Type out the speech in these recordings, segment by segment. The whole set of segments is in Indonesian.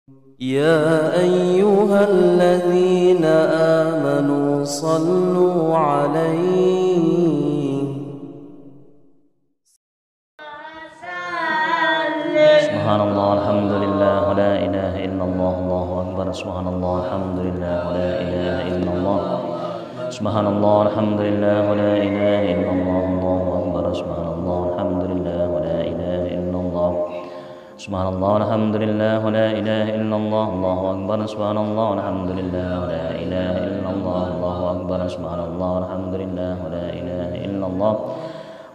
يا أيها الذين آمنوا صلوا عليه سبحان الله الحمد لله ولا إله إلا الله الله أكبر سبحان الله الحمد لله ولا إله إلا الله سبحان الله الحمد لله ولا إله إلا الله الله أكبر سبحان الله الحمد لله ولا إله إلا الله سبحان الله الحمد لله ولا إله إلا الله الله أكبر سبحان الله الحمد لله ولا إله إلا الله الله أكبر سبحان الله الحمد لله ولا إله إلا الله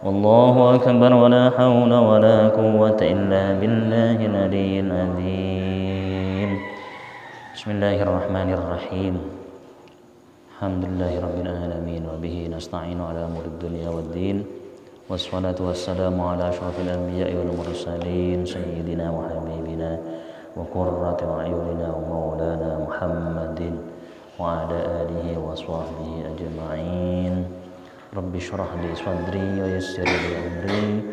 والله أكبر ولا حول ولا قوة إلا بالله العلي العظيم بسم الله الرحمن الرحيم الحمد لله رب العالمين وبه نستعين على أمور الدنيا والدين والصلاة والسلام على أشرف الأنبياء والمرسلين سيدنا وحبيبنا وقرة أعيننا ومولانا محمد وعلى آله وصحبه أجمعين رب اشرح لي صدري ويسر لي أمري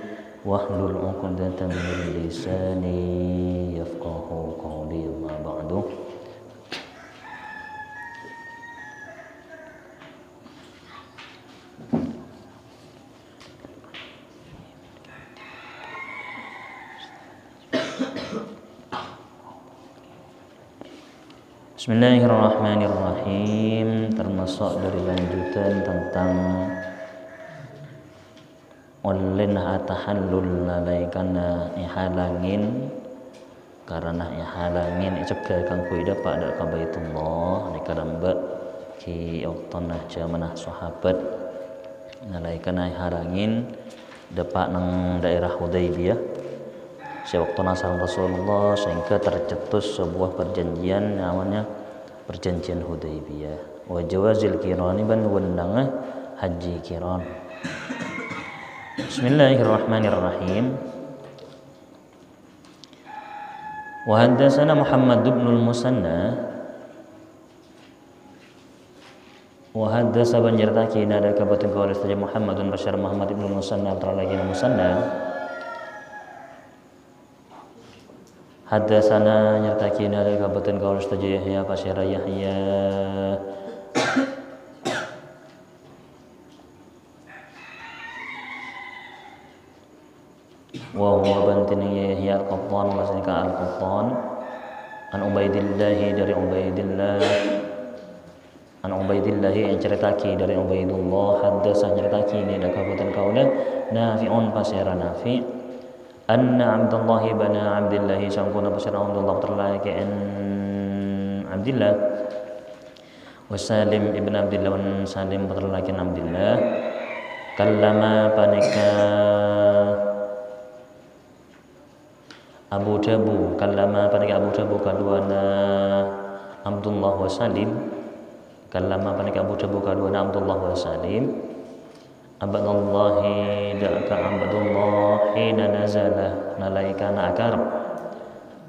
واحلل عقدة من لساني يفقه قولي أما بعد Bismillahirrahmanirrahim. Termasuk dari lanjutan tentang ulin atahallul nalaikana ihalangin karena ihalangin icapka kang kuida pada ka Baitullah ni karamba ki oktonah jamanah sahabat nalaikana ihalangin depak nang daerah Hudaybiyah sewaktu nasal Rasulullah sehingga tercetus sebuah perjanjian namanya perjanjian Hudaybiyah wa jawazil kirani ban wendangah haji kiran. Bismillahirrahmanirrahim. Wa haddatsana Muhammad ibn al-Musanna wa haddasa ban nyertaki nada kabatun qaul saja Muhammadun Bashar Muhammad ibn al-Musanna terlagi Musanna Haddasana nyertaki nada kabutan kaul saja Yahya Pasira Yahya wa huwa bantin Yahya al-Qattan wasnika al-Qattan an Ubaidillah dari Ubaidillah yang ceritaki dari Ubaidullah haddasa nyertaki nada kabutan kaula Nafi'un Pasira Nafi' Anna Abdullah ibn Abdullah sangkuna pasir Abdullah terlaki an Abdullah wa Salim ibn Abdullah wa Salim terlaki Abdullah kallama panika Abu Jabu kallama panika Abu Jabu kaduana Abdullah wa Salim kallama panika Abu Jabu kaduana Abdullah wa Salim Abdullahi da'ka Abdullah hina nazalah nalaikana akarab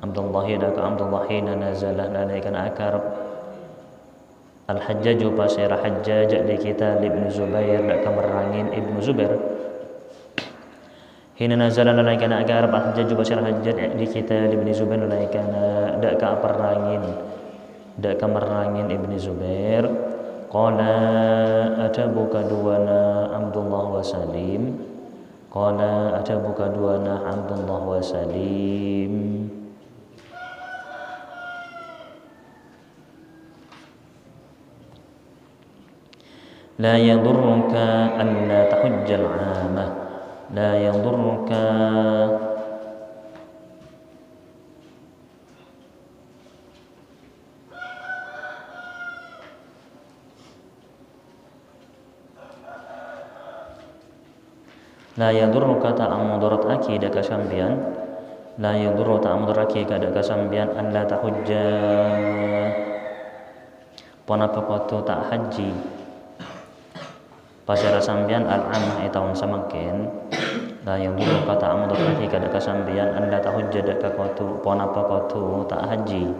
Abdullahi da'ka Abdullah hina nazalah nalaikana akarab Al-Hajjaju pasira Hajjaj di kita Ibn Zubair da'ka merangin Ibn Zubair hina nazalah nalaikana akarab Al-Hajjaju pasira Hajjaj di kita Ibn Zubair nalaikana da'ka merangin Ibn Zubair Qala atabuka duwana Abdullah wa Salim Qala atabuka duwana Abdullah wa Salim La yadurruka an la tahujjal 'amah La yadurruka La yadurruka ta'amudurat aki daka sambian La yadurru ta'amudurat aki daka sambian an la tahujja Panapakatu tak haji Pasara sambian al-amah itawun samakin La yadurruka ta'amudurat aki daka sambian an la tahujja daka kotu Panapakatu tak haji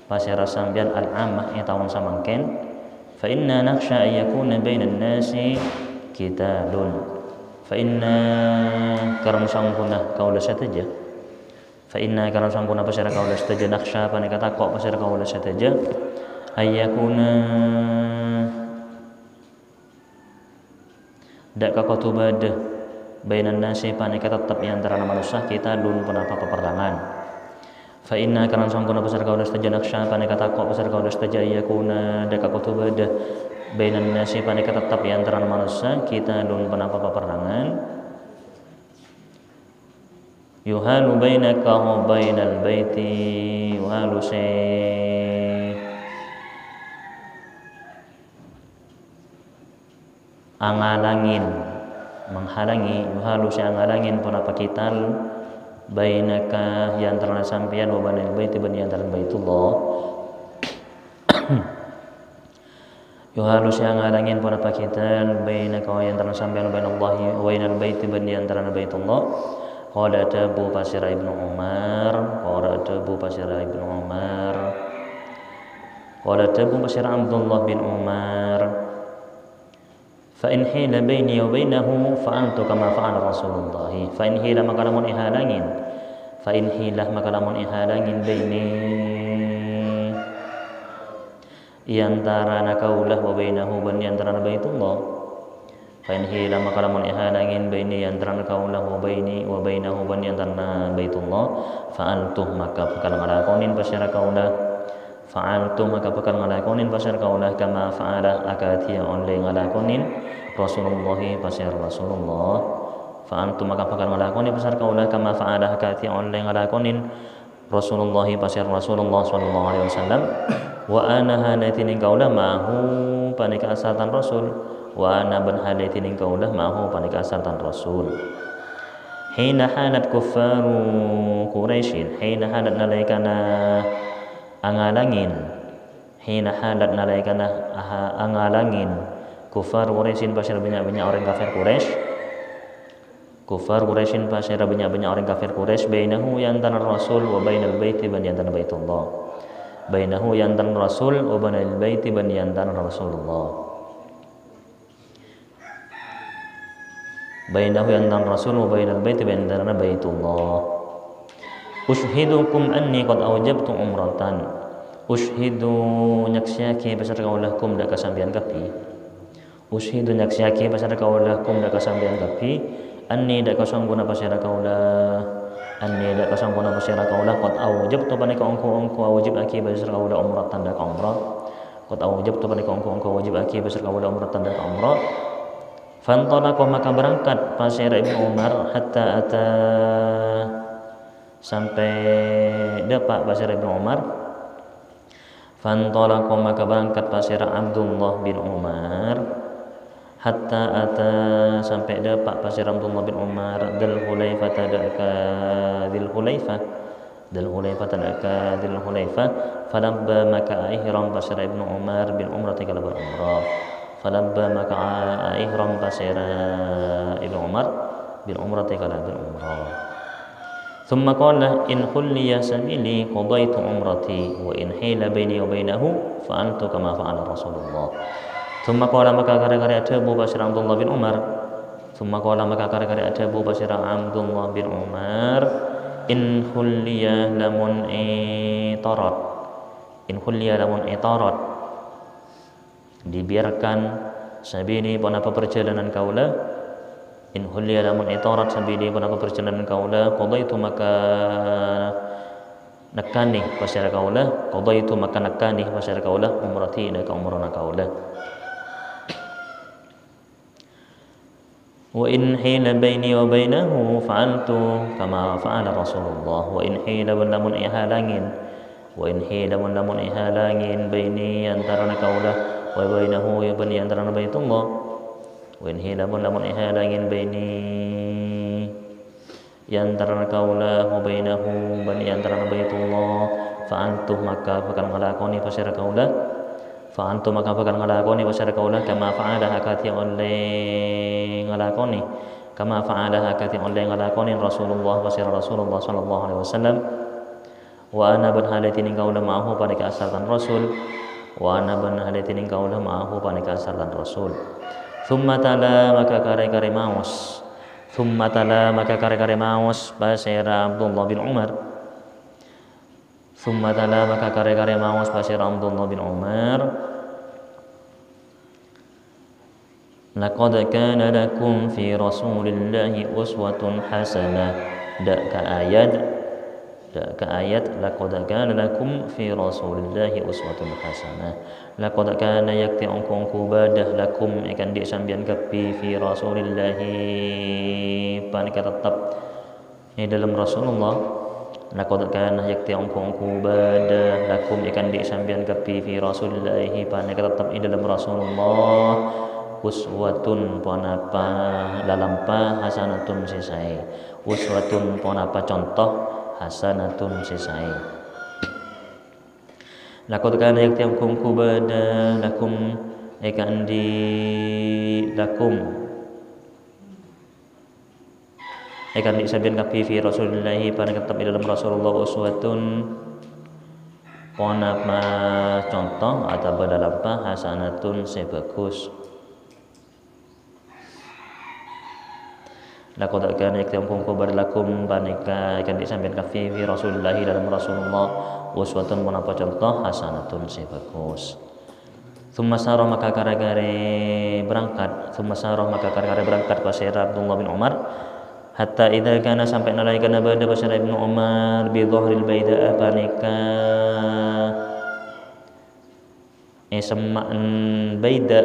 Pasara sambian al-amah itawun samakin Fa inna naksha ayyakuna bainan nasi kitalun Fa inna karena sangkuna kaula saja fa inna kana sangkuna pasira kaula sataja nakhsha panika takok pasira kaula sataja ayyakuna dak kakotubad bainan nasi panika tetap di antara manusia kita dun penapa peperangan fa inna kana sangkuna pasira kaula sataja nakhsha panika takok pasira kaula sataja ayyakuna dak kakotubad bainan nasi panika tetap di antara manusia kita dun penapa peperangan yuhalu bainaka wa bainal baiti yuhalu angalangin menghalangi yuhalu angalangin penapa kital bainaka yang antara sampeyan wa bainal baiti ban antara baitullah yuhalu angalangin penapa kital bainaka yang antara sampeyan wa bainallahi wa bainal baiti ban antara baitullah qala tabu pasir Ibnu Umar qala tabu pasir Ibnu Umar qala tabu pasir Abdullah bin Umar fa in hila baini wa bainahu fa antu kama fa'ala Rasulullah fa in hila maka lamun ihalangin fa in hilah maka lamun ihalangin baini antara kaulah wa bainahu ban antara baitullah fa in hila maka lamun ihalangin baini antara kaulah wa bainahu ban antara baitullah fa'altu maka bakal ngalakonin pasira kaulah fa'altu maka bakal ngalakonin pasir kaulah kama fa'ala akati onle ngalakonin Rasulullah pasir Rasulullah fa'altu maka bakal ngalakonin pasir kaulah kama fa'ala akati onle ngalakonin Rasulullah pasir Rasulullah sallallahu alaihi wasallam wa ana halatin kaulah ma'hu panika asatan Rasul wa ana ban halatin kaulah ma'hu panika asatan Rasul hina halat kuffaru Quraisyin hina halat nalaikana angalangin hina halat nalaikana angalangin kufar Quraisyin pasir banyak-banyak orang kafir Quraisy kufar Quraisyin pasir banyak-banyak orang kafir Quraisy bainahu yang antara Rasul wa bainal baiti ban antara baitullah bainahu yang antara Rasul wa bainal baiti ban antara Rasulullah bainahu yang antara Rasul wa bainal baiti ban antara baitullah ushidukum anni qad awjabtu umratan ushidu nyaksiake pasar kaulahkum dak kasambian kapi ushidu nyaksiake pasar kaulahkum dak kasambian kapi anni dak kasangguna pasar kaulah anni dak kasangguna pasar kaulah qad awjabtu panika ongko wajib aki pasar kaulah umratan dak umrah qad awjabtu panika ongko wajib aki pasar kaulah umratan dak umrah fantalaqa maka berangkat pasar Ibnu Umar hatta ata sampai dapat pasir Ibnu Umar fantalaqa maka berangkat pasir Abdullah bin Umar hatta ata sampai dapat pasir Abdullah bin Umar Dzul Hulaifah tadaka Dzul Hulaifah falabba maka ihram pasir Ibnu Umar bin Umrah tikala berumrah falabba maka ihram pasir Ibnu Umar bin Umrah tikala berumrah ثم قال إن خلي سبيلي قضيت عمرتي وإن حيل بيني وبينه فعلت كما فعل رسول الله ثم قال maka gara-gara Abu Basir Abdullah bin Umar ثم قال maka gara-gara Abu Basir Abdullah bin Umar in khulliya lamun itarat dibiarkan sabili penapa perjalanan kaula in hulliya lamun itarat sabili penapa perjalanan kaula qadaitu maka nakani pasir kaula qadaitu maka nakani pasir kaula umrati dak umrana kaula wa in hila baini wa bainahu fa'altu kama fa'ala Rasulullah wa in hila lamun ihalangin baini antara kaula wa bainahu ya bani antara baitullah wa in hila lamun ihalangin baini antara kaula wa bainahu bani antara baitullah fa'antu maka bakal ngalakoni pasir kaula kama fa'ala hakati oleh ngalakoni Rasulullah pasir Rasulullah sallallahu alaihi wasallam wa ana ban halatin kaula ma'ahu pada keasatan Rasul Thumma tala maka kare-kare maos pasir Abdullah bin Umar Thumma tala maka kare-kare mawas pasir Abdullah bin Umar, laqad kana lakum fi Rasulillahi uswatun hasanah. Dak ke ayat laqad kana lakum fi Rasulillahi uswatun hasanah. Laqad kana yakti ongkong kubadah lakum ikan di sambian kapi fi Rasulillahi panika tetap di dalam Rasulullah. Laqad kana yakti ongkong kubadah lakum ikan di sambian kapi fi Rasulillahi panika tetap di dalam Rasulullah uswatun ponapa lalampa hasanatun sisai. Uswatun ponapa contoh hasanatun sisai. Laqad kana yakti ongkong kubadah lakum ikan di lakum ikan di sabian kapi fi Rasulillahi pada tetap di dalam Rasulullah uswatun ponapa contoh atau badalapa hasanatun sebagus. Laqad kana yaktikum kubar lakum panika ikan di sabian kafi fi Rasulillahi dalam Rasulullah uswatun ponapa contoh hasanatun sebagus. Thumma sarah maka kare-kare berangkat pasir Abdullah bin Umar hatta idza kana sampai nalaikan bada pasir Ibnu Umar bi dhahril baida panika isma'an baida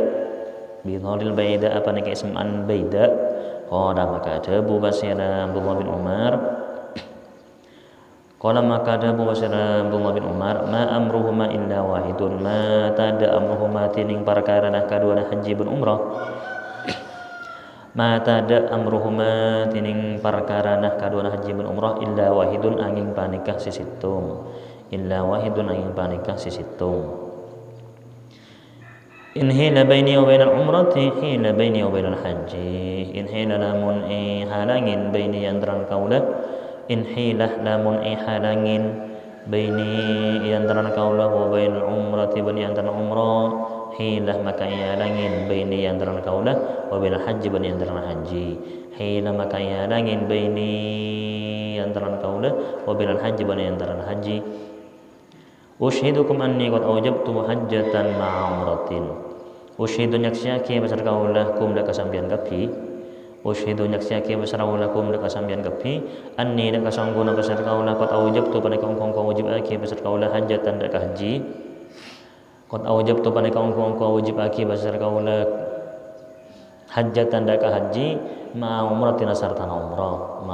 bi dhahril baida panika isma'an baida. Qala maka adabu pasir Abdullah bin Umar ma amruhuma illa wahidun ma tada amruhuma tining perkara nah kaduana haji bin umrah. Ma tada amruhuma tining perkara nah kaduana haji bin umrah illa wahidun angin panikah sisitung. In hila baini wa bainal umrati hila baini wa bainal haji. In hila lamun halangin baini antara kaulah. In hilah lamun halangin baini antara kaulah wa bainal umrati bani antara umrah. Hilah maka halangin baini antara kaulah wa bainal haji bani antara haji. Hilah maka halangin baini antara kaulah wa bainal haji bani antara haji. Ushidukum anni qad awjabtu hajjatan ma'a umratin. Ushidu nyaksiaki besar kaulah kum dak kasambian kapi. Ushidu nyaksiaki besar kaulah kum dak kasambian kapi. Anni dak kasangguna besar kaulah qad awjabtu panika ongkong wajib aki besar kaulah hajjatan dak haji. Qad awjabtu panika ongkong wajib aki besar kaulah hajjatan dak haji ma'a umratin sartana umrah.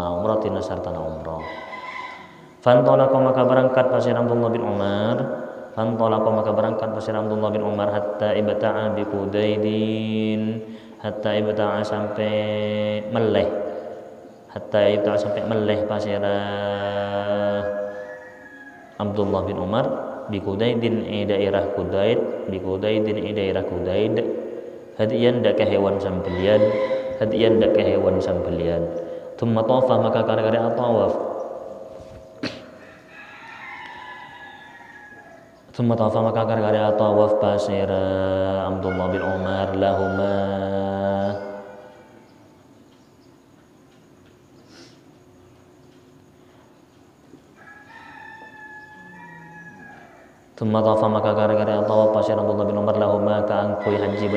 Fantolaka maka berangkat pasir Abdullah bin Umar hatta ibta'a bi Qudaydin sampai meleh pasir Abdullah bin Umar bi Qudaydin daerah Qudayd hadiyan dak hewan sambelian thumma tawafa maka kare-kare atawaf. Thumma tawafa maka kare-kare tawaf pasir Abdullah bin Umar lahuma Thumma tawafa maka kare-kare tawaf pasir Abdullah bin Umar lahuma ka angkui haji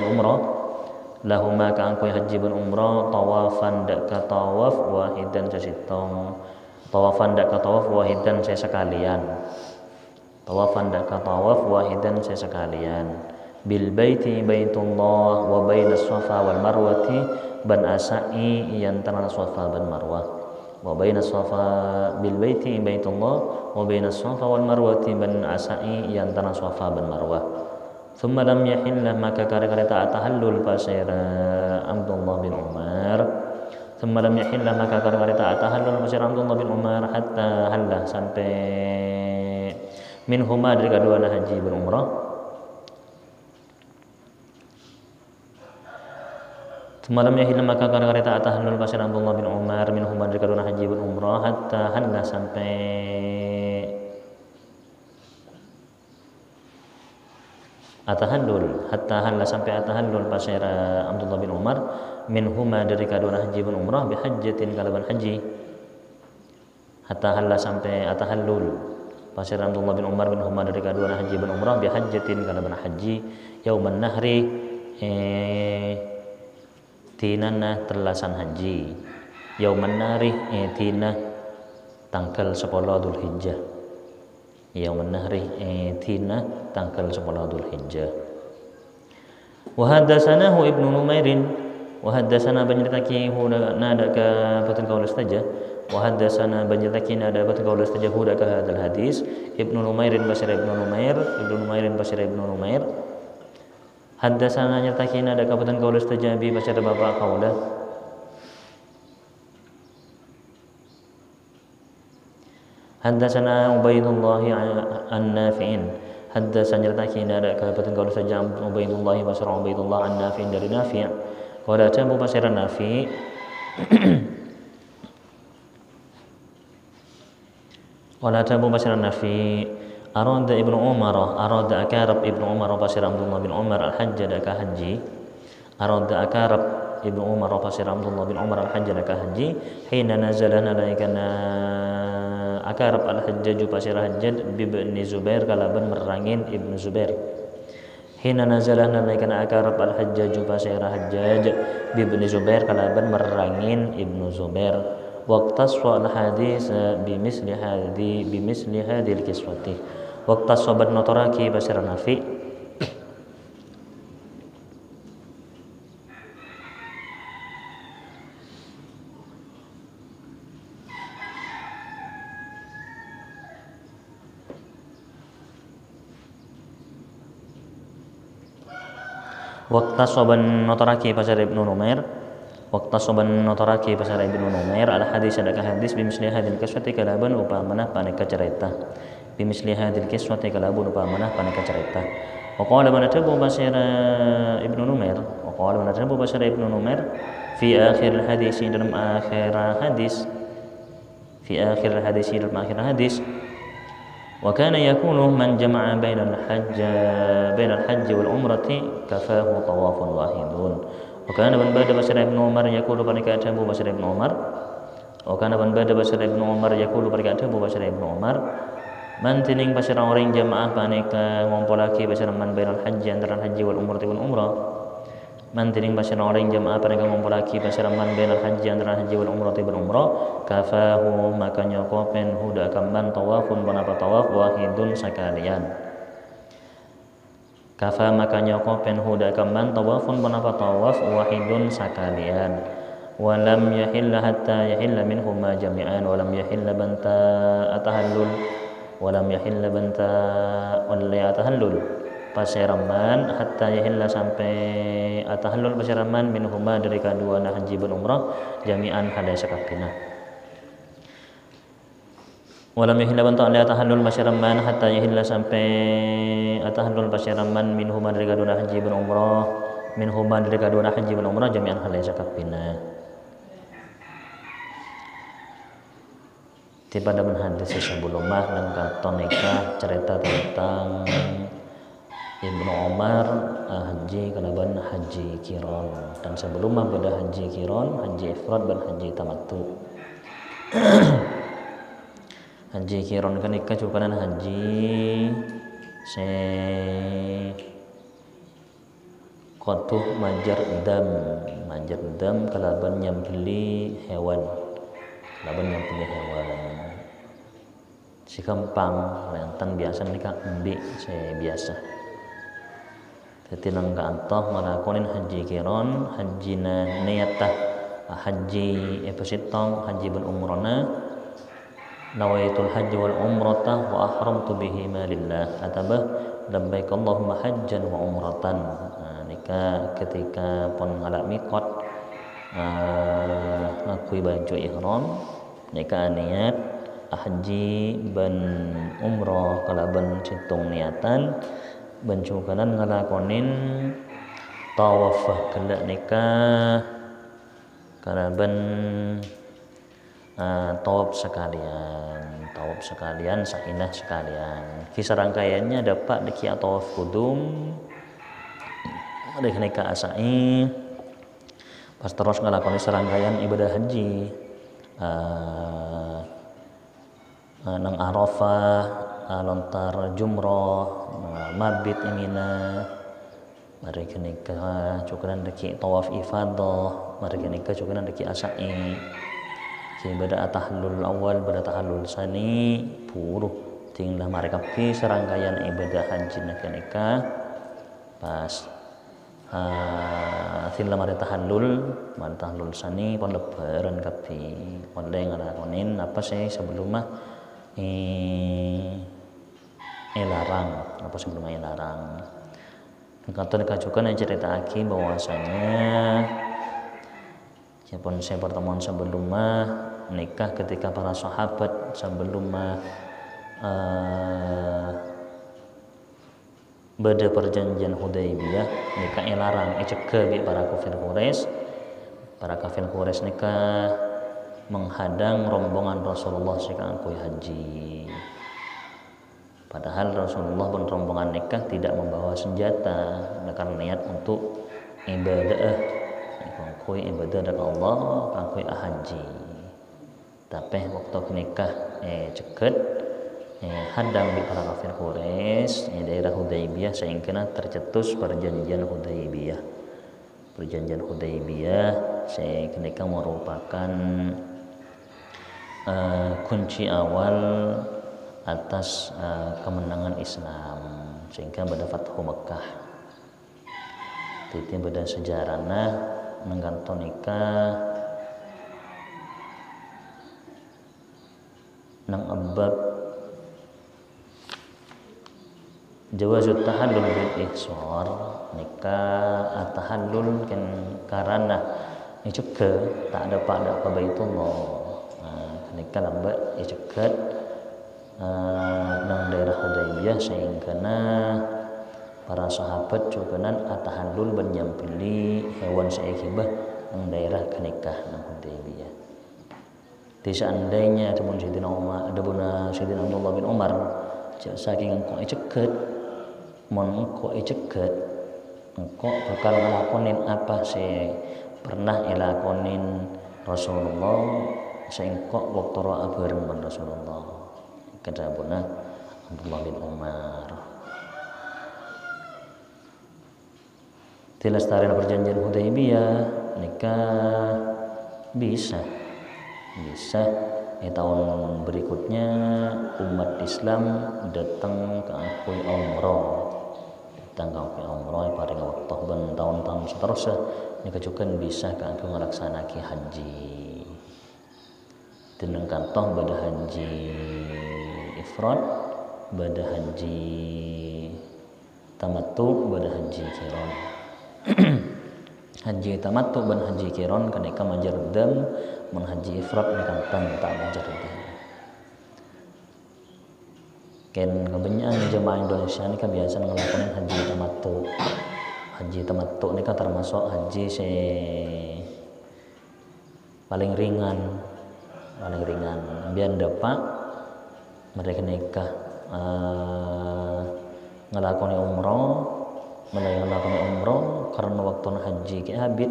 bin umrah tawafan dak ka tawaf wahidan sesitong tawafan dak ka tawaf wahidan sekalian bil baiti baitullah wa bainas safa wal marwati ban asai antara safa dan marwah wa bainas safa bil baiti baitullah wa bainas safa wal marwati ban asai antara safa dan marwah. Thumma lam yahillah maka kare-kare ta tahallul pasir Abdullah bin Umar. Thumma lam yahillah maka kare-kare ta tahallul pasir Abdullah bin Umar hatta hallah sampai minhuma dari kedua haji bin umrah. Semalam ya hilang maka kare-kare ta tahallul pasir Abdullah bin Umar minhuma dari kedua haji bin umrah hatta hallah sampai atahallul pasir Abdullah bin Umar minhuma dari kedua haji bin umrah bihajjatin kalaban haji hatta hallah sampai atahallul pasir Abdullah bin Umar bin Huma dari kedua haji bin umrah bi hajjatin kalaban haji yauman nahri tinana terlasan haji yauman nahri tina tanggal 10 Dzulhijjah yauman nahri tina tanggal 10 Dzulhijjah. Wa haddatsanahu Ibnu Numairin wa haddatsana banjirtaki nada ka batun qaul istaja wa haddatsana banjirtaki nada batun qaul istaja huda ka hadal hadis Ibnu Numairin basir Ibnu Numairin basir Ibnu Numair haddatsana nyertaki nada ka batun qaul istaja bi basir bapak qaula haddatsana Ubaidullah an-Nafi'in haddatsana nyertaki nada ka batun qaul istaja Ubaidullah basir Ubaidullah an-Nafi'in dari Nafi' qala tabu basir Nafi' wala tabu basir Nafi arada Ibnu Umar arada akarab Ibnu Umar basir Abdullah bin Umar al-hajj daka haji arada akarab Ibnu Umar basir Abdullah bin Umar al-hajj daka haji hina nazala nalaikana akarab al-hajjaj basir hajjaj bi ibn Zubair kalaban merangin Ibnu Zubair hina nazala nalaikana akarab al-hajjaj basir hajjaj bi ibn Zubair kalaban merangin Ibnu Zubair waqtaswa al-hadis bimisli hadil kiswati waqtaswa ban notoraki basir Nafi waqtasoban notoraki pasar Ibnu Numair waqtasoban notoraki pasar Ibnu Numair al hadis adakah hadis bimisli hadil kiswati kalaban upamana paneka cerita bimisli hadil kiswati kalaban upamana paneka cerita wa qala man tabu pasar Ibnu Numair wa qala man tabu pasar Ibnu Numair fi akhir hadis dalam akhir hadis fi akhir hadis wa kana yakunu man jama'a bainal hajj wal umrati kafahu tawafun wahidun wa kana man bada basir Ibnu Umar yaqulu panika tabu basir Ibnu Umar wa kana man bada basir Ibnu Umar yaqulu panika tabu basir Ibnu Umar man tining basir orang jamaah panika ngumpulake basir man bainal hajj antara haji wal umrati wal umrah man tining basir orang jamaah panika ngumpulake basir man bainal hajj antara haji wal umrati wal umrah kafahu makanya kopen huda kamban tawafun banapa tawaf wahidun sakalian kafa makanya kopen huda kamban tawafun banapa tawaf wahidun sakalian walam yahilla hatta yahilla minhuma jami'an walam yahilla banta atahallul walam yahilla banta wala atahallul pasiraman hatta yahilla sampai atahallul pasiraman minhuma dari kedua haji dan umrah jami'an hadai sakapina walam yahilla banta wala atahallul pasiraman hatta yahilla sampai atahallul pasiraman minhuma dari kedua haji dan umrah minhuma dari kedua haji dan umrah jami'an hadai sakapina. Pada hadis sebelumnya dan kata nikah cerita tentang Ibnu Umar haji kalaban haji kiron dan sebelumnya pada haji kiron haji ifrad dan haji tamattu. Haji kiron kan nikah cukupan haji se kotuh majar dam kalaban nyambeli hewan si kempang rentan biasa nikah embi saya biasa tetinang kantoh ngalakonin haji kiron hajina niyatah haji epositong haji ben umrona nawaitul haji wal umratah wa ahramtu bihima lillah atabah labbaik Allahumma hajjan wa umratan. Nikah ketika pon ngalak mikot ngakui baju ihram nikah niat haji ban umroh kalaban citung niatan bencukanan ngalakonin tawaf kala nikah kalaban tawaf sekalian sainah sekalian kisah rangkaiannya dapat diki tawaf kudum ada nikah asai pas terus ngalakonin serangkaian ibadah haji nang Arafah, lontar jumroh, mabit Mina, mari kenika cukuran deki tawaf ifadah, mari kenika cukuran deki asai. Pada tahallul awal, pada tahallul sani, puruh tinggal mereka pi serangkaian ibadah haji kenika pas tinggal mereka tahallul sani pon lebaran kapi oleh ngalakonin apa sih sebelumnya larang apa sebelumnya larang. Kata dikajukan yang cerita aki bahwasanya siapun saya pertemuan sebelumnya nikah ketika para sahabat sebelumnya beda perjanjian Hudaybiyah nikah larang cegah bi para kafir Quraisy nikah menghadang rombongan Rasulullah sekang kui haji. Padahal Rasulullah pun rombongan nikah tidak membawa senjata dengan niat untuk ibadah kui ibadah dari Allah kui haji. Tapi waktu nikah cegat hadang di para kafir Quraisy daerah Hudaybiyah sehingga tercetus perjanjian Hudaybiyah. Perjanjian Hudaybiyah sehingga merupakan kunci awal atas kemenangan Islam sehingga pada Fathu Mekah. Titi pada sejarahnya menggantung nikah nang abab jawazut tahallul bil ihsar nikah tahallul kan karena juga tak ada pada Baitullah nikah lambat cegat nang daerah Hudaybiyah sehingga para sahabat cukunan tahallul menyampili hewan seekibah nang daerah kenikah nang Hudaybiyah. Di seandainya teman Sayyidina Umar, ada buna Sayyidina Abdullah bin Umar, saking engkau cegat, engkau cegat, engkau bakal ngelakonin apa sih pernah ngelakonin Rasulullah, seengkau waktu roa bareng dengan Rasulullah. Kata buna Abdullah bin Umar. Dilestarikan perjanjian Hudaybiyah, nikah bisa tahun berikutnya umat Islam datang ke akui umroh paling waktu ben tahun-tahun seterusnya ini kejukan bisa ke aku melaksanakan haji dengan kantong pada haji ifrad pada haji tamattu pada haji qiran. Haji tamattu ban haji qiran kenika majardam mun haji ifrad nikah tak majardam. Ken kebanyakan jemaah Indonesia ini kan biasa ngelakuin haji tamattu. Haji tamattu ini kan termasuk haji paling ringan. Biar dapat mereka nikah ngelakoni umroh karena waktu haji ke habit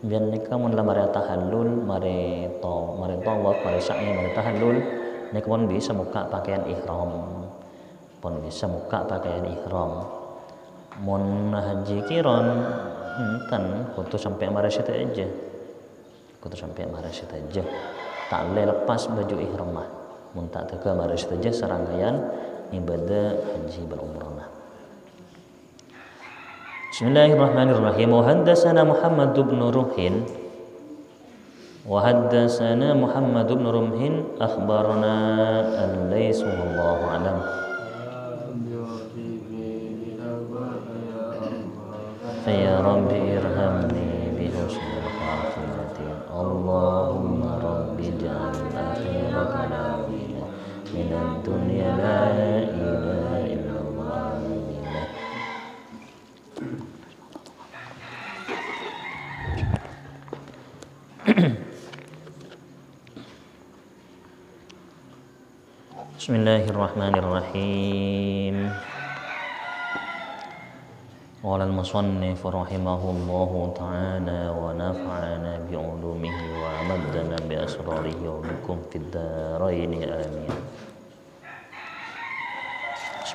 biar nikah mun lamar tahallul mare tawaf mare sa'i mare tahallul nikah pun bisa muka pakaian ihram mun haji qiran enten kudu sampai mare situ aja tak lepas baju ihram mah mun tak teka mare situ aja serangkaian ibadah haji berumrah. Bismillahirrahmanirrahim. Wa haddatsana Muhammad bin Rumhin akhbarana al-Laits wallahu a'lam. Ya Rabbi irhamni bi husnil khatimati. Allahumma rabbi ja'al akhira kalamina minad dunya la ilaha illallah. Bismillahirrahmanirrahim. Qala al-musannif rahimahullahu ta'ala wa nafa'ana bi 'ulumihi wa amaddana bi asrarihi wa bikum fid dharain amin.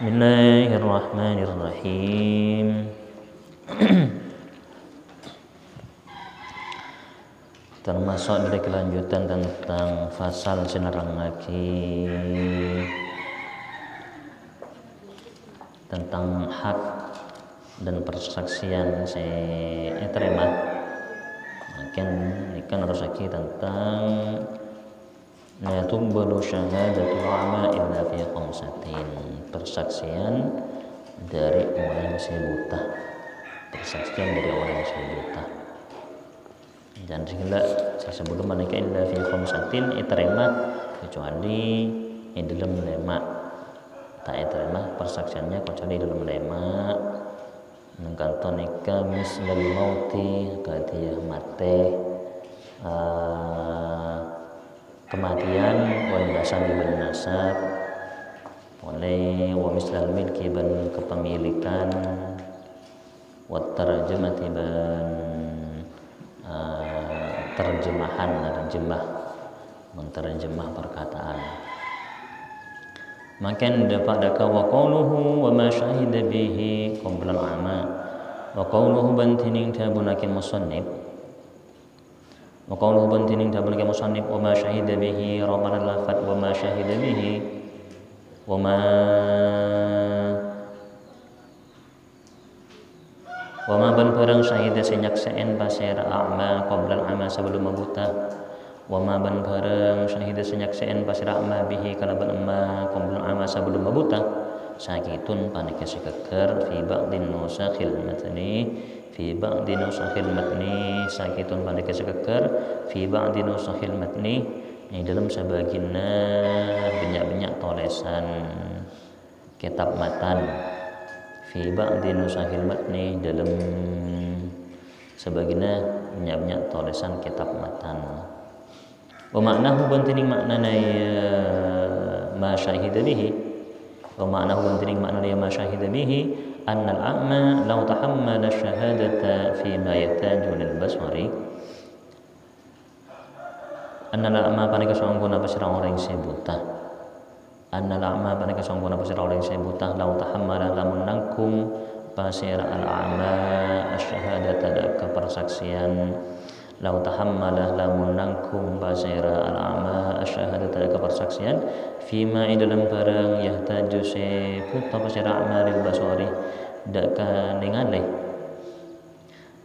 Bismillahirrahmanirrahim. Termasuk dari kelanjutan tentang fasal senerang lagi tentang hak dan persaksian saya terima. Makin ikan harus lagi tentang la tuqbalu syahadatul a'ma illa fi khamsatin, persaksian dari orang yang buta, persaksian dari orang yang buta. Dan segala sebelum menikah illa fi khamsatin iterima kecuali di dalam 5, tak iterima persaksiannya kecuali dalam 5. Nengkanton nikah mislal mauti kadiyah mate, kematian wal nasab bin nasab, oleh wa mislal milki ban kepemilikan, wat tarjamati ban terjemahan, menterjemah perkataan. Makan dapat daka wa qawluhu wa ma syahida bihi qabla al-'ama wa qawluhu bantining tabunakin musannif wa qawluhu bantining tabunakin musannif wa ma syahida bihi rabbana lafat wa ma syahida bihi wa ma ban barang syahida senyaksaan pasera a'ma qabla al-'ama sebelum buta, wa ma ban barang syahida senyaksaan pasera a'ma bihi kalaban amma qabla al-'ama sebelum buta, sakitun panike sekeker fi ba'din nusakhil matni sakitun panike sekeker fi ba'din nusakhil matni di dalam sebagina banyak-banyak tulisan kitab matan, fi ba'di nusahil matni dalam sebagina banyak tulisan kitab matan. Wa maknahu bantining maknana ma syahida bihi, wa maknahu bantining maknana ma syahida bihi annal a'ma law tahammala syahadata fi ma yahtaju lil basari, annal a'ma panika sangkuna pasira orang yang buta, annal a'ma panika sangkuna pasira orang yang buta law tahammala lamun nangkum pasira al-a'ma asyhadata ka persaksian, law tahammala lamun nangkum pasira al-a'ma asyhadata ka persaksian fima dalam barang yahtaju se puta pasira a'ma lil basari dak ka ningali,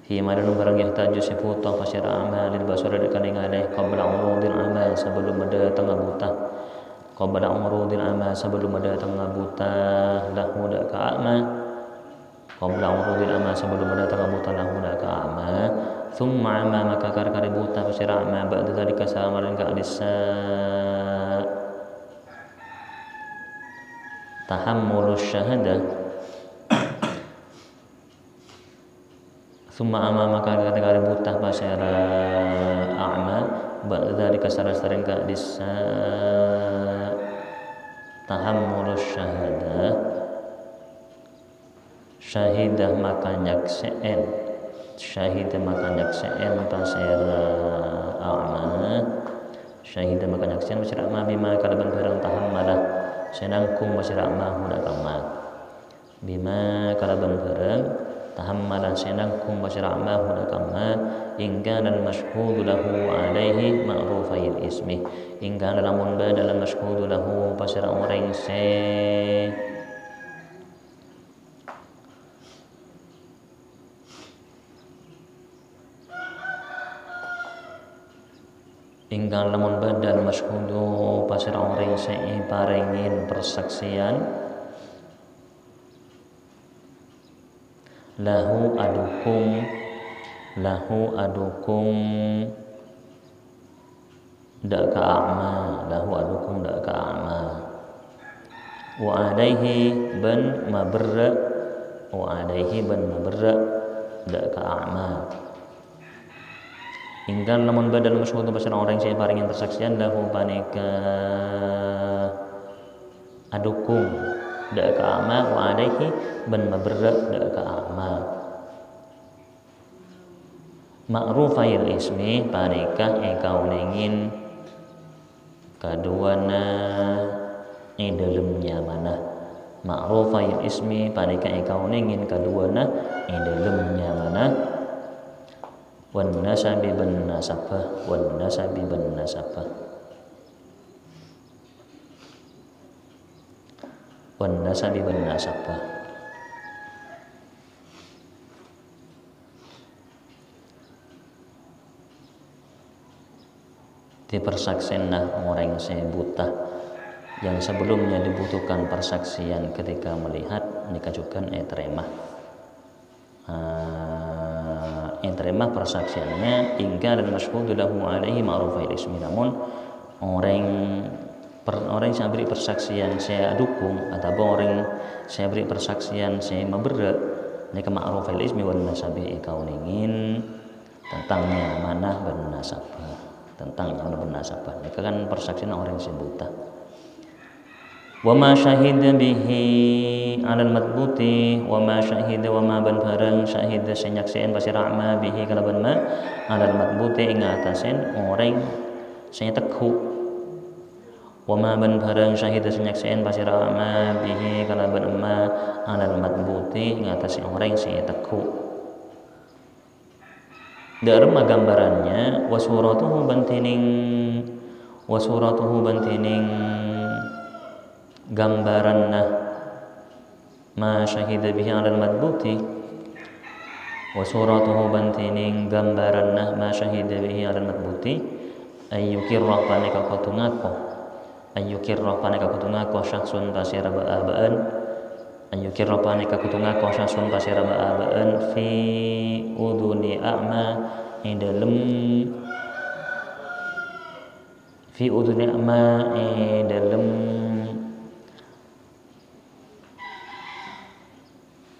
fima dalam barang yahtaju se puta pasira a'ma lil basari dak ka ningali qabla urudil a'ma sebelum ada tengah buta, qabla urudil a'ma sebelum ada tengah buta lahu dak ka a'ma, qabla urudil a'ma sebelum ada tengah buta lahu dak ka a'ma, thumma a'ma maka kar-kari buta pasira a'ma ba'da dzalika samaran ka alisa tahammulus syahadah, thumma a'ma maka kar-kari buta pasira a'ma ba'da dzalika sarasaran ka alisa tahammulus syahadah, syahidah maka nyakseen, syahidah maka nyakseen pasira a'ma, syahidah maka nyakseen pasira a'ma bima kalaban barang tahammalah senangkum pasira a'ma huda kama, bima kalaban barang tahammalah senangkum pasira a'ma huda kama ingka dan mashhudu lahu alaihi ma'rufayil ismi, ingka lamun badal mashhudu lahu pasira orang se ingkang lamun badal masyhudu pasira orang sei parengin persaksian lahu adukum dak ka a'ma, lahu adukum dak ka a'ma, wa alaihi ban mabarra, wa alaihi ban mabarra dak ka a'ma, hingga lamun badal masyhudu pasira orang saya paringin persaksian lahu panika adukum dak ka a'ma wa alaihi ban mabarra dak ka a'ma, ma'rufayil ismi panika engkau nengin kaduana dalamnya mana, ma'rufai ismi panika ikau ningin kaduana dalamnya mana wan nasabi ban nasabah wan nasabi ban nasabah wan nasabi ban nasabah. Dipersaksikan orang yang buta yang sebelumnya dibutuhkan persaksian ketika melihat dikajukan terima persaksiannya hingga dan masyhudu lahu alaihi ma'rufai ismi, namun orang saya beri persaksian saya dukung atau orang saya beri persaksian saya memberi mereka ma'rufai ismi wan nasabi kau ingin tentangnya mana bernasabah tentang yang bernasabah mereka kan persaksian orang yang buta. Wa ma syahida bihi 'alal matbuti wa ma syahida wa ma ban barang syahida senyaksien pasir a'ma bihi kalaban ma 'alal matbuti ing atasen orang saya teguh wa ma ban barang syahida senyaksien pasir a'ma bihi kalaban ma 'alal matbuti ing atasen orang saya teguh. Dalam gambarannya wasuratuhu bantining gambaranna ma syahida bihi 'alal madbuti wasuratuhu bantining gambaranna ma syahida bihi 'alal madbuti ayyukirra panika kutungako syakhsun pasira ba'abaan ayyukirra panika kutungako syakhsun pasira ba'abaan fi uduni a'ma dalam fi uduni a'ma dalam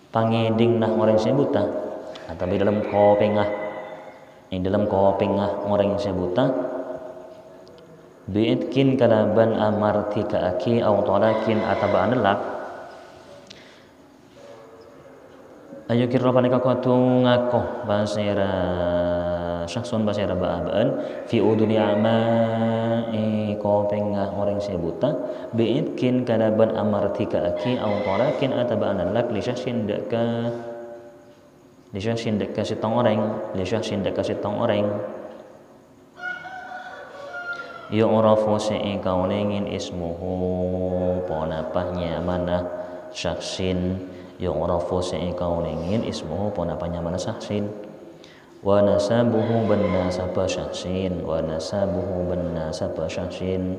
pangeding nah orang yang buta atau di dalam kopengah orang yang buta bi'itkin kalaban amartika aki au talakin ataba anelak ayo kira panika kuatu ngakoh basira syakhsun basira ba'abaan fi uduni a'ma kopengah orang yang buta bi'itkin kalaban amartika aki au talakin ataba anelak li syakhsin deka sitong orang yu'rafu kau ningin ismuhu ponapahnya mana syaksin yu'rafu kau ningin ismuhu ponapahnya mana syaksin wa nasabuhu ban nasaba syaksin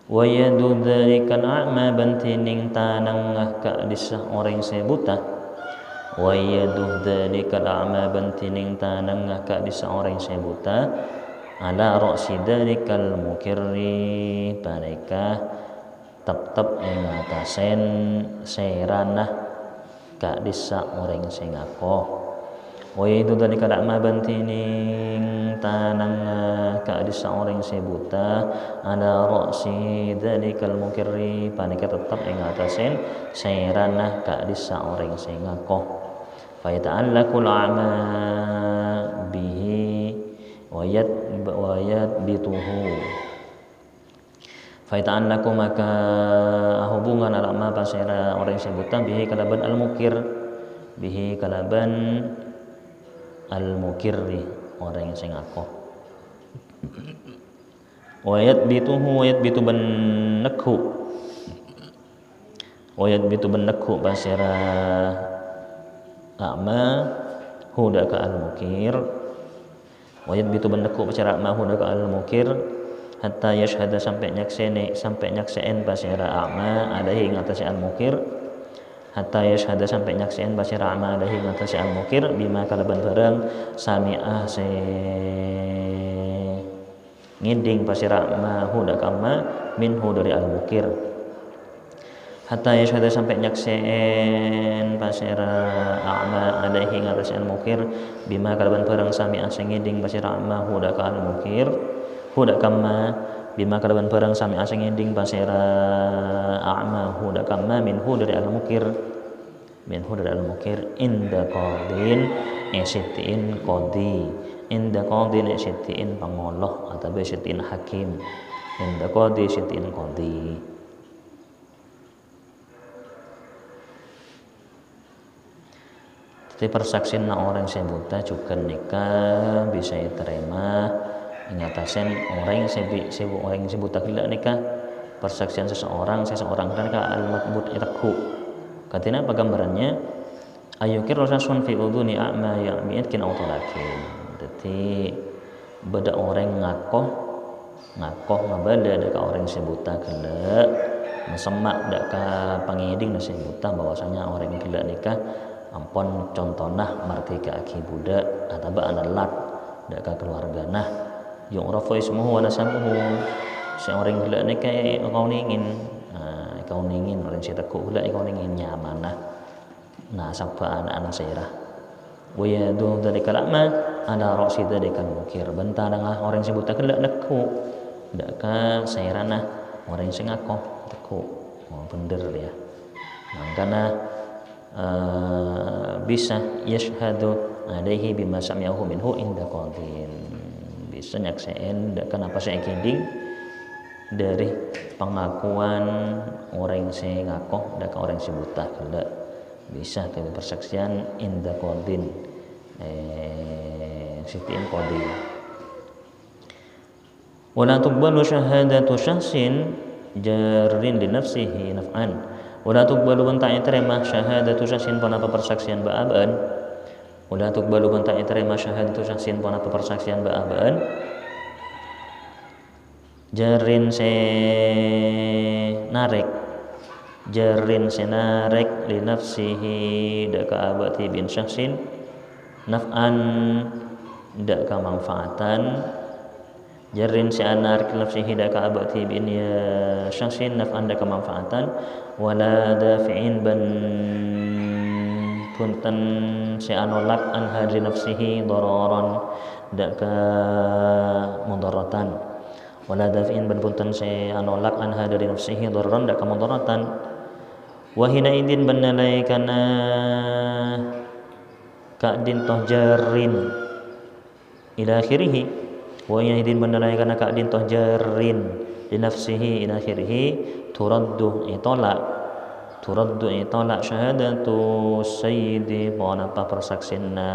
wa yadu dzalikan a'ma bantining tanang ka disah orang se buta wa yadu dzalikan a'ma bantining tanang ka disah orang se buta ala ra'si dalikal mukirri panika tetep ing atasen seranah ka disa orang sing ngakoh wa itu dalikal a'ma bantining tanang ka disa orang sing buta ala ra'si dalikal mukirri panika tetep ing atasen seranah ka disa orang sing ngakoh fa ta'allaqul a'ma bihi wayat bituhu faitaan laku maka hubungan alama pasera orang yang sebutan bihi kalaban al-mukirri orang yang sengakoh wayat bitu benekhu pasera a'ma huda ka al-mukir wayat bitu bendeku bicara mahu dak al-mukir hatta yashhada sampai nyakseen basira a'ma alaihi ngatasi al-mukir hatta yashhada sampai nyakseen basira a'ma alaihi ngatasi al-mukir bima kalaban barang sami'ah se ngiding basira mahu dak amma minhu dari al-mukir hatta yashhada sampai nyakseen basira a'ma alaihi ngatasi al-mukir bima kalaban barang sami'ah sengiding basira a'ma huda ka al-mukir huda kamma bima kalaban barang sami'ah sengiding basira a'ma huda kamma minhu dari al-mukir inda qadin esitin qadi inda qadin esitin pangoloh atau esitin hakim inda qadi esitin qadi Tapi persaksian orang yang buta juga nikah bisa diterima ingatasen orang yang buta gila nikah persaksian seseorang nikah al-matbut itakhu. Katina apa gambarannya? Ayukir rasun fi udhuni a'ma ya'mi'atkin aw talakin. Jadi beda orang ngakoh ngabada deka orang yang buta gila mesemak deka pangiding nasi buta bahwasanya orang yang gila nikah ampun contohna martika aki budak atau analat deka keluarga nah yung rafu ismuhu wa nasabuhu si orang gila nikah kau ningin orang si tekuk gila kau ningin nyamanah nah sabba anak-anak seirah wa yadu dalika lama ada roksi dalika mukir benta dengan orang si buta gila deku deka seirana orang si ngakoh teku bener ya makanya bisa yashhadu alaihi bima sami'ahu minhu inda qadin bisa nyakseen kenapa saya kinding dari pengakuan orang yang ngakoh dan orang yang buta kada bisa ke persaksian inda qadin sitiin qadi wala tuqbalu syahadatu syahsin jarin li nafsihi naf'an wala tuqbalu banta terima syahadatu syahsin panapa persaksian ba'aban wala tuqbalu banta terima syahadatu syahsin panapa persaksian ba'aban jarin se narek li nafsihi daka abati bin syahsin naf'an daka manfaatan jarin si anar nafsihi daka abati bin ya syahsin naf'an daka manfaatan wala dafi'in ban punten si anolak an hadri nafsihi dararan daka mudaratan wala dafi'in ban punten si anolak an hadri nafsihi dararan daka mudaratan wa hina idin banalai kana ka'din toh jarin ila akhirih wa yahidin banalai kana ka'din toh jarin li nafsihi ila akhirih turaddu itolak syahadatu sayyidi apa persaksianna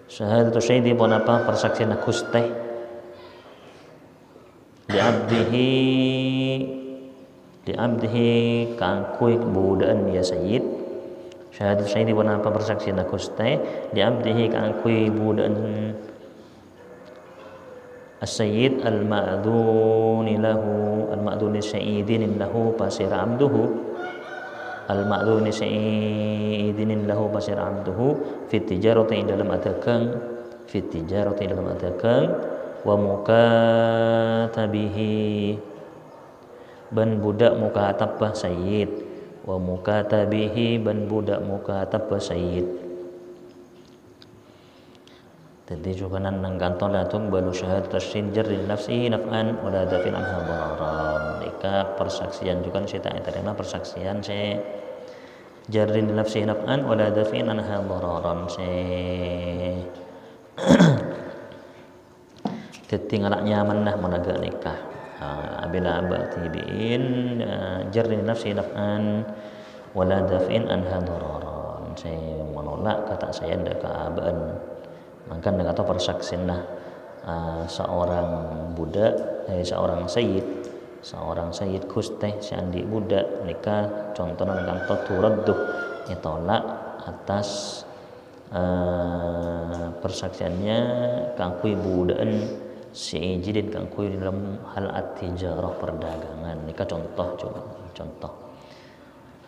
syahadatu sayyidi apa persaksianna kusteh di abdihi kangkui budaan ya sayyid syahadatu sayyidi apa persaksianna kusteh di abdihi kangkui budaan as-sayyid al-ma'duni sayyidin lahu pasir abduhu al-ma'duni sayyidin lahu pasir abduhu fit tijarati dalam adakan wa mukatabihi ban budak mukatabah sayyid wa mukatabihi ban budak mukatabah sayyid. Jadi juga nang kantor datung balu syahadat tasjir li nafsihi naf'an wa la dafin anha dararan. Ika persaksian juga saya terima persaksian saya jarin li nafsihi naf'an wa la dafin anha dararan saya tinggalak nyaman nah menaga nikah. Abila abati biin jarin li nafsihi naf'an wa la dafin anha dararan. Saya menolak kata saya ndak keabaan. Maka dengan kata persaksian seorang budak seorang sayyid kusteh seandi budak nikah contohnya dengan turadduh itolak atas persaksiannya kangkui budaan si ijidin kangkui dalam hal at-tijarah perdagangan nikah contoh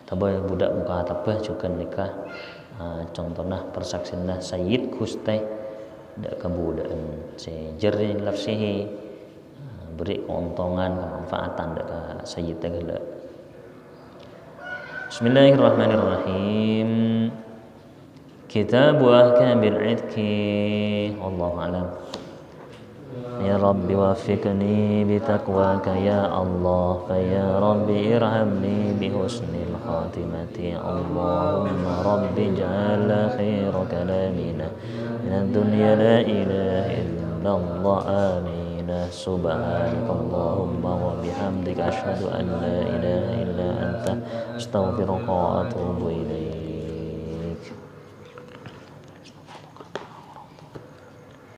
tapi budak muka tabah juga nikah contohnya persaksiannya sayyid kusteh dak kebudaan si jerni nafsihi beri keuntungan kemanfaatan dak sayyid tegala. Bismillahirrahmanirrahim. Kitab ahkamil idki wallahu alam. Ya Rabbi wafiqni bitaqwaka ya Allah fa ya Rabbi irhamni bihusnil khatimati Allahumma Rabbi ja'ala khairu kalamina minad dunya la ilaha illallah amin ilah. Subhanakallahumma wa bihamdika asyhadu an la ilaha illa anta astaghfiruka wa atubu ilaik.